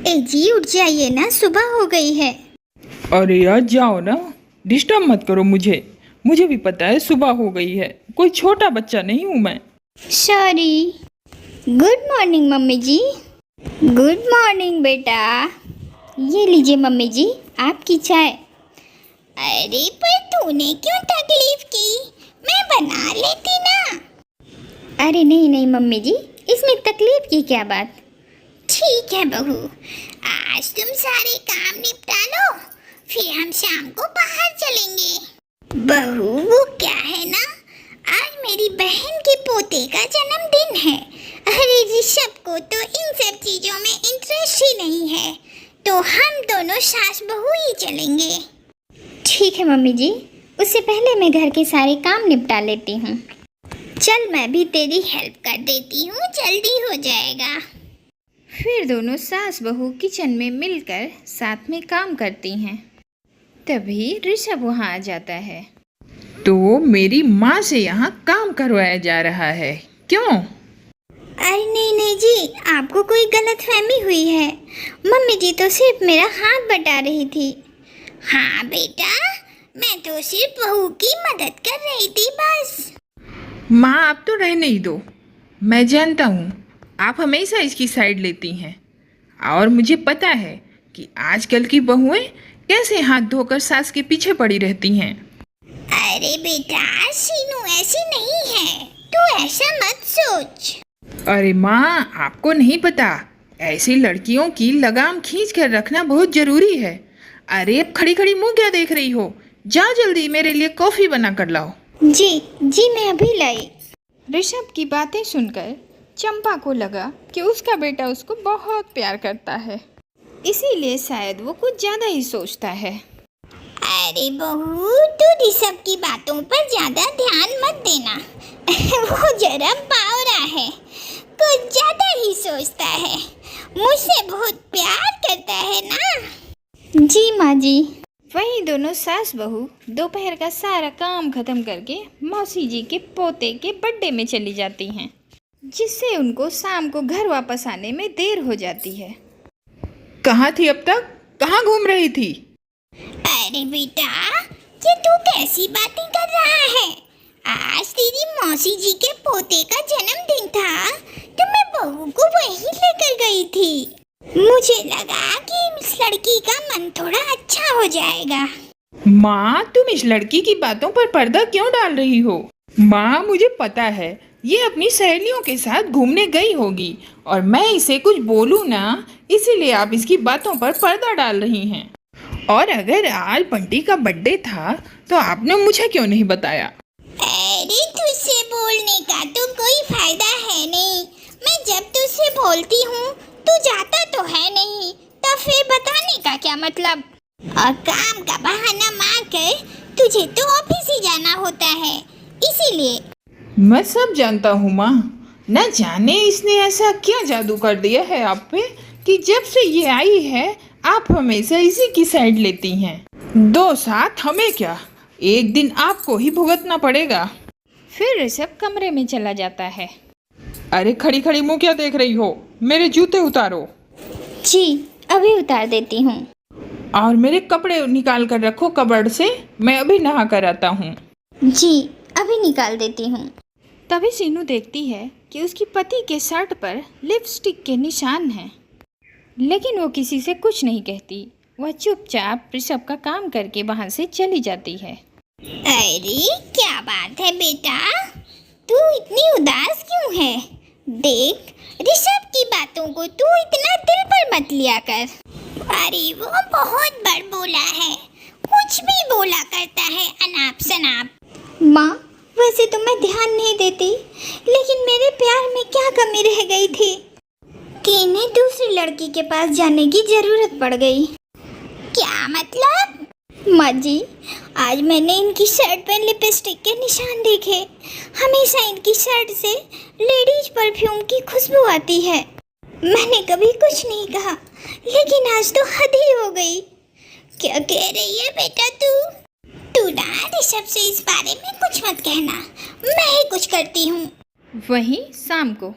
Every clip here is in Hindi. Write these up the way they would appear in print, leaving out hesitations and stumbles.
ए जी उठ जाइए ना, सुबह हो गई है। अरे यार जाओ ना, डिस्टर्ब मत करो मुझे भी पता है सुबह हो गई है, कोई छोटा बच्चा नहीं हूँ मैं। सॉरी। गुड मॉर्निंग मम्मी जी। गुड मॉर्निंग बेटा। ये लीजिए मम्मी जी आपकी चाय। अरे पर तूने क्यों तकलीफ की, मैं बना लेती ना। अरे नहीं नहीं मम्मी जी, इसमें तकलीफ की क्या बात। ठीक है बहू, आज तुम सारे काम निपटा लो, फिर हम शाम को बाहर चलेंगे। बहू वो क्या है ना, आज मेरी बहन के पोते का जन्मदिन है। अरे ऋषभ को तो इन सब चीजों में इंटरेस्ट ही नहीं है, तो हम दोनों सास बहू ही चलेंगे। ठीक है मम्मी जी, उससे पहले मैं घर के सारे काम निपटा लेती हूँ। चल मैं भी तेरी हेल्प कर देती हूँ, जल्दी हो जाएगा। फिर दोनों सास बहू किचन में मिलकर साथ में काम करती हैं। तभी ऋषभ वहाँ आ जाता है। तो मेरी माँ से यहाँ काम करवाया जा रहा है क्यों? अरे नहीं नहीं जी, आपको कोई गलतफहमी हुई है। मम्मी जी तो सिर्फ मेरा हाथ बटा रही थी। हाँ बेटा, मैं तो सिर्फ बहू की मदद कर रही थी बस। माँ आप तो रहने ही दो, मैं जानता हूँ आप हमेशा इसकी साइड लेती हैं, और मुझे पता है कि आजकल की बहुएं कैसे हाथ धोकर सास के पीछे पड़ी रहती हैं। अरे बेटा, सीनू ऐसी नहीं है, तू ऐसा मत सोच। अरे माँ आपको नहीं पता, ऐसी लड़कियों की लगाम खींच कर रखना बहुत जरूरी है। अरे अब खड़ी खड़ी मुंह क्या देख रही हो, जाओ जल्दी मेरे लिए कॉफ़ी बना कर लाओ। जी जी मैं अभी लाई। ऋषभ की बातें सुनकर चंपा को लगा कि उसका बेटा उसको बहुत प्यार करता है, इसीलिए शायद वो कुछ ज़्यादा ही सोचता है। अरे बहू, तू ऋषभ की बातों पर ज़्यादा ध्यान मत देना। वो जरा बावरा है, कुछ ज़्यादा ही सोचता है, मुझसे बहुत प्यार करता है ना। जी माँ जी। वहीं दोनों सास बहू दोपहर का सारा काम खत्म करके मौसी जी के पोते के बर्थडे में चली जाती हैं, जिससे उनको शाम को घर वापस आने में देर हो जाती है। कहाँ थी अब तक, कहाँ घूम रही थी? अरे बेटा, ये तू कैसी बातें कर रहा है। आज तेरी मौसी जी के पोते का जन्मदिन था, तो मैं बहू को वहीं लेकर गई थी। मुझे लगा कि इस लड़की का मन थोड़ा अच्छा हो जाएगा। माँ तुम इस लड़की की बातों पर पर्दा क्यों डाल रही हो? माँ मुझे पता है ये अपनी सहेलियों के साथ घूमने गई होगी, और मैं इसे कुछ बोलूँ ना, इसीलिए आप इसकी बातों पर पर्दा डाल रही हैं। और अगर आज बंटी का बर्थडे था तो आपने मुझे क्यों नहीं बताया? अरे तुझसे बोलने का तो कोई फायदा है नहीं। मैं जब तुझसे बोलती हूँ तू जाता तो है नहीं, तो फिर बताने का क्या मतलब। और काम का बहाना मारकर तुझे तो ऑफिस ही जाना होता है, इसीलिए। मैं सब जानता हूँ माँ, न जाने इसने ऐसा क्या जादू कर दिया है आप पे कि जब से ये आई है आप हमेशा इसी की साइड लेती हैं। दो साथ हमें क्या, एक दिन आपको ही भुगतना पड़ेगा। फिर ऋषभ कमरे में चला जाता है। अरे खड़ी खड़ी मुँह क्या देख रही हो, मेरे जूते उतारो। जी अभी उतार देती हूँ। और मेरे कपड़े निकाल कर रखो कबर्ड से, मैं अभी नहा कर आता हूँ। जी अभी निकाल देती हूँ। तभी सीनू देखती है कि उसकी पति के शर्ट पर लिपस्टिक के निशान हैं, लेकिन वो किसी से कुछ नहीं कहती। वह चुपचाप ऋषभ का काम करके वहाँ से चली जाती है। अरे क्या बात है बेटा, तू इतनी उदास क्यों है? देख, ऋषभ की बातों को तू इतना दिल पर मत लिया कर। अरे वो बहुत बड़ बोला है, कुछ भी बोला करता है अनाप शनाप। माँ वैसे तो मैं ध्यान नहीं देती, लेकिन मेरे प्यार में क्या कमी रह गई थी कि इन्हें दूसरी लड़की के पास जाने की जरूरत पड़ गई। क्या मतलब? माँ जी, आज मैंने इनकी शर्ट पर लिपस्टिक के निशान देखे। हमेशा इनकी शर्ट से लेडीज परफ्यूम की खुशबू आती है। मैंने कभी कुछ नहीं कहा, लेकिन आज तो हद ही हो गई। क्या कह रही है बेटा तू ना ऋषभ से इस बारे में कुछ मत कहना, मैं ही कुछ करती हूँ। वहीं शाम को।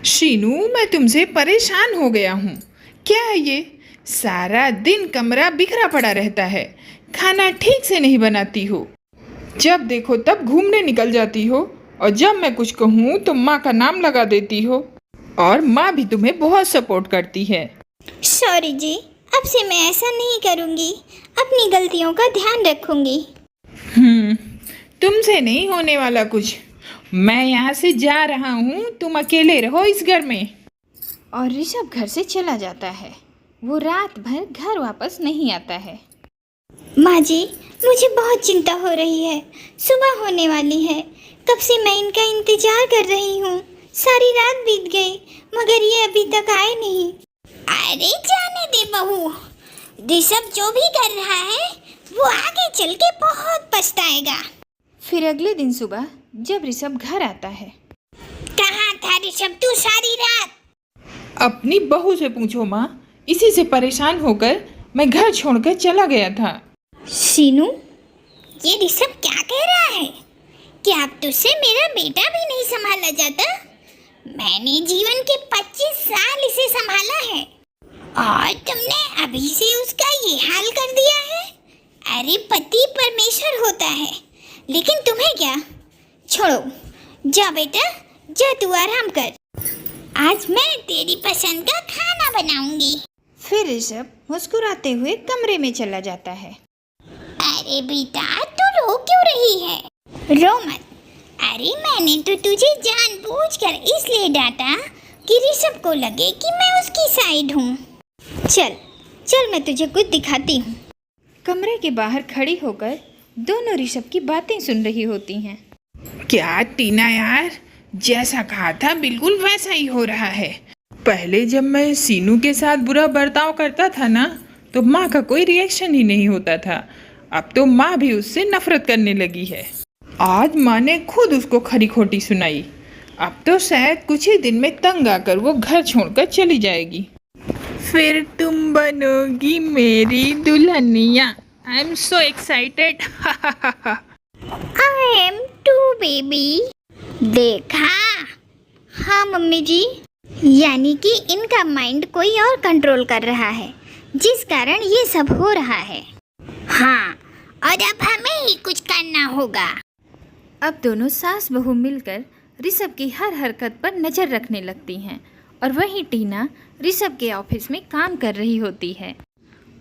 शीनू मैं तुमसे परेशान हो गया हूँ, क्या है ये? सारा दिन कमरा बिखरा पड़ा रहता है, खाना ठीक से नहीं बनाती हो, जब देखो तब घूमने निकल जाती हो, और जब मैं कुछ कहूँ तो माँ का नाम लगा देती हो। और माँ भी तुम्हें बहुत सपोर्ट करती है। सॉरी जी, अब से मैं ऐसा नहीं करूँगी, अपनी गलतियों का ध्यान रखूँगी। तुमसे नहीं होने वाला कुछ। मैं यहाँ से जा रहा हूँ, तुम अकेले रहो इस घर में। और ऋषभ घर से चला जाता है। वो रात भर घर वापस नहीं आता है। माँ जी, मुझे बहुत चिंता हो रही है, सुबह होने वाली है। कब से मैं इनका इंतजार कर रही हूँ, सारी रात बीत गई मगर ये अभी तक आए नहीं। अरे जाने दे बहू, ऋषभ जो भी कर रहा है वो आगे चल के बहुत पछताएगा। फिर अगले दिन सुबह जब ऋषभ घर आता है। कहाँ था ऋषभ तू सारी रात? अपनी बहू से पूछो माँ, इसी से परेशान होकर मैं घर छोड़कर चला गया था। सीनू, ये ऋषभ क्या कह रहा है कि अब तुझसे मेरा बेटा भी नहीं संभाला जाता? मैंने जीवन के 25 साल इसे संभाला है और तुमने अभी से उसका ये हाल कर दिया है। अरे पति परमेश्वर होता है, लेकिन तुम्हें क्या? छोड़ो, जा बेटा जा, तू आराम कर, आज मैं तेरी पसंद का खाना बनाऊंगी। फिर ऋषभ मुस्कुराते हुए कमरे में चला जाता है। अरे बेटा तू रो क्यों रही है? रो मत। अरे मैंने तो तुझे जानबूझकर इसलिए डांटा कि ऋषभ को लगे कि मैं उसकी साइड हूँ। चल चल मैं तुझे कुछ दिखाती हूँ। कमरे के बाहर खड़ी होकर दोनों ऋषभ की बातें सुन रही होती हैं। क्या टीना यार, जैसा कहा था बिल्कुल वैसा ही हो रहा है। पहले जब मैं सीनू के साथ बुरा बर्ताव करता था ना, तो माँ का कोई रिएक्शन ही नहीं होता था। अब तो माँ भी उससे नफरत करने लगी है। आज माँ ने खुद उसको खरी खोटी सुनाई। अब तो शायद कुछ ही दिन में तंग आकर वो घर छोड़कर चली जाएगी। फिर तुम बनोगी मेरी दुल्हनिया। I am so excited. I am too baby. देखा? हाँ मम्मी जी, यानी कि इनका माइंड कोई और कंट्रोल कर रहा है, जिस कारण ये सब हो रहा है। हाँ, और अब हमें ही कुछ करना होगा। अब दोनों सास बहू मिलकर ऋषभ की हर हरकत पर नज़र रखने लगती हैं और वहीं टीना ऋषभ के ऑफिस में काम कर रही होती है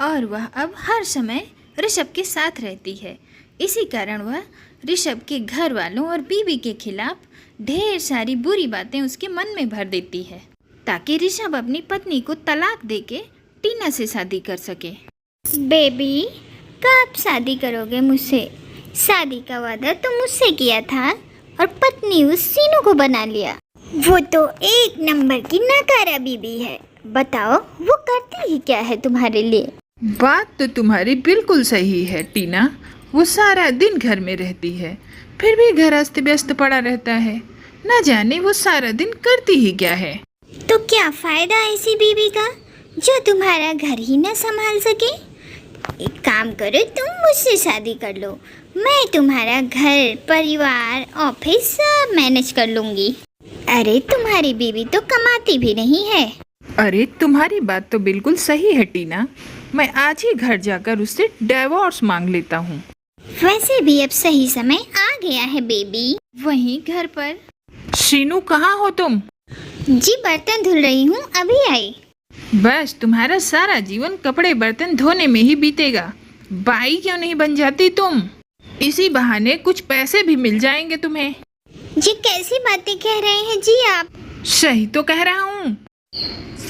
और वह अब हर समय ऋषभ के साथ रहती है। इसी कारण वह ऋषभ के घर वालों और बीवी के खिलाफ ढेर सारी बुरी बातें उसके मन में भर देती है, ताकि ऋषभ अपनी पत्नी को तलाक देके टीना से शादी कर सके। बेबी, कब शादी करोगे मुझसे? शादी का वादा तो मुझसे किया था और पत्नी उस सीनू को बना लिया। वो तो एक नंबर की नकारा बीबी है। बताओ वो करती ही क्या है तुम्हारे लिए? बात तो तुम्हारी बिल्कुल सही है टीना। वो सारा दिन घर में रहती है, फिर भी घर अस्त व्यस्त पड़ा रहता है। न जाने वो सारा दिन करती ही क्या है। तो क्या फायदा ऐसी बीवी का जो तुम्हारा घर ही न संभाल सके? एक काम करो, तुम मुझसे शादी कर लो, मैं तुम्हारा घर परिवार ऑफिस सब मैनेज कर लूँगी। अरे तुम्हारी बीवी तो कमाती भी नहीं है। अरे तुम्हारी बात तो बिल्कुल सही है टीना। मैं आज ही घर जाकर उससे डिवोर्स मांग लेता हूँ। वैसे भी अब सही समय आ गया है बेबी। वहीं घर पर। शीनू कहाँ हो तुम? जी बर्तन धुल रही हूँ, अभी आई। बस तुम्हारा सारा जीवन कपड़े बर्तन धोने में ही बीतेगा। बाई क्यों नहीं बन जाती तुम? इसी बहाने कुछ पैसे भी मिल जाएंगे तुम्हें। जी कैसी बातें कह रहे हैं जी आप? सही तो कह रहा हूँ।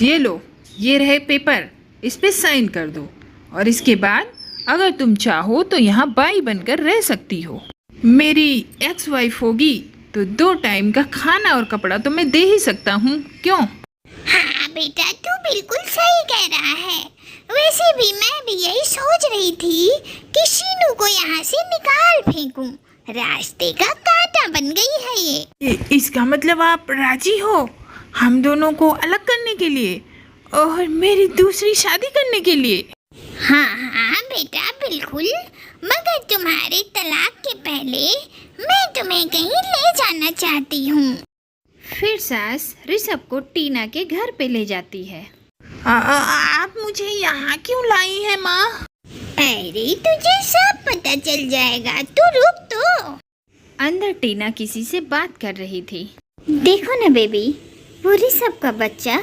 ये लो, ये रहे पेपर, इस पे साइन कर दो और इसके बाद अगर तुम चाहो तो यहाँ बाई बनकर रह सकती हो। मेरी एक्स वाइफ होगी तो 2 टाइम का खाना और कपड़ा तो मैं दे ही सकता हूँ, क्यों? हाँ बेटा, तू बिल्कुल सही कह रहा है। वैसे भी मैं भी यही सोच रही थी कि शीनू को यहाँ से निकाल फेंकूं। रास्ते का कांटा बन गई है ये। इसका मतलब आप राजी हो हम दोनों को अलग करने के लिए और मेरी दूसरी शादी करने के लिए? हाँ हाँ बेटा बिल्कुल, मगर तुम्हारे तलाक के पहले मैं तुम्हें कहीं ले जाना चाहती हूँ। फिर सास ऋषभ को टीना के घर पे ले जाती है। आप मुझे यहाँ क्यों लाई है माँ? अरे तुझे सब पता चल जाएगा, तू रुक तो। अंदर टीना किसी से बात कर रही थी। देखो ना बेबी, वो ऋषभ का बच्चा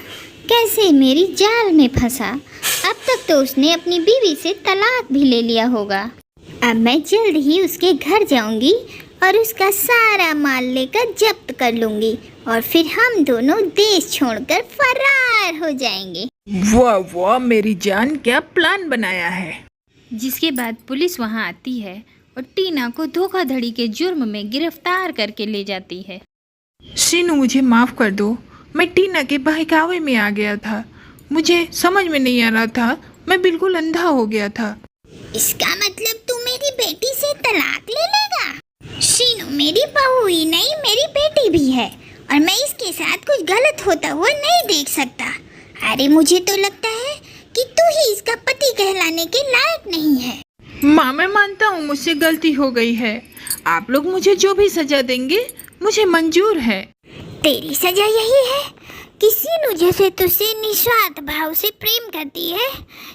कैसे मेरी जाल में फंसा। अब तक तो उसने अपनी बीवी से तलाक भी ले लिया होगा। अब मैं जल्द ही उसके घर जाऊंगी और उसका सारा माल लेकर जब्त कर लूंगी और फिर हम दोनों देश छोड़कर फरार हो जाएंगे। वाह वाह मेरी जान, क्या प्लान बनाया है। जिसके बाद पुलिस वहां आती है और टीना को धोखाधड़ी के जुर्म में गिरफ्तार करके ले जाती है। सीनू मुझे माफ़ कर दो, मैं टीना के बहकावे में आ गया था। मुझे समझ में नहीं आ रहा था, मैं बिल्कुल अंधा हो गया था। इसका मतलब तू मेरी बेटी से तलाक ले लेगा? शीनू मेरी बहू ही नहीं, मेरी बेटी भी है और मैं इसके साथ कुछ गलत होता हुआ नहीं देख सकता। अरे मुझे तो लगता है कि तू ही इसका पति कहलाने के लायक नहीं है। माँ मैं मानता हूँ मुझसे गलती हो गई है। आप लोग मुझे जो भी सजा देंगे मुझे मंजूर है। तेरी सजा यही है कि सीनू जैसे तुझसे निस्वार्थ भाव से प्रेम करती है,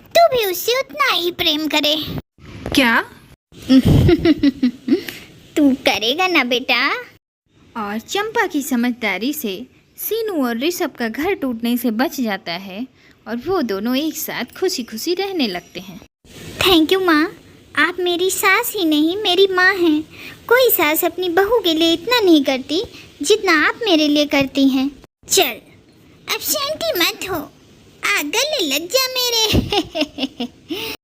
तू भी उससे उतना ही प्रेम करे। क्या? तू करेगा ना बेटा? और चंपा की समझदारी से सीनू और ऋषभ का घर टूटने से बच जाता है और वो दोनों एक साथ खुशी खुशी रहने लगते हैं। थैंक यू माँ, आप मेरी सास ही नहीं मेरी माँ हैं। कोई सास अपनी बहू के लिए इतना नहीं करती जितना आप मेरे लिए करती हैं। चल अब शांति मत हो, आ गले लग जा मेरे।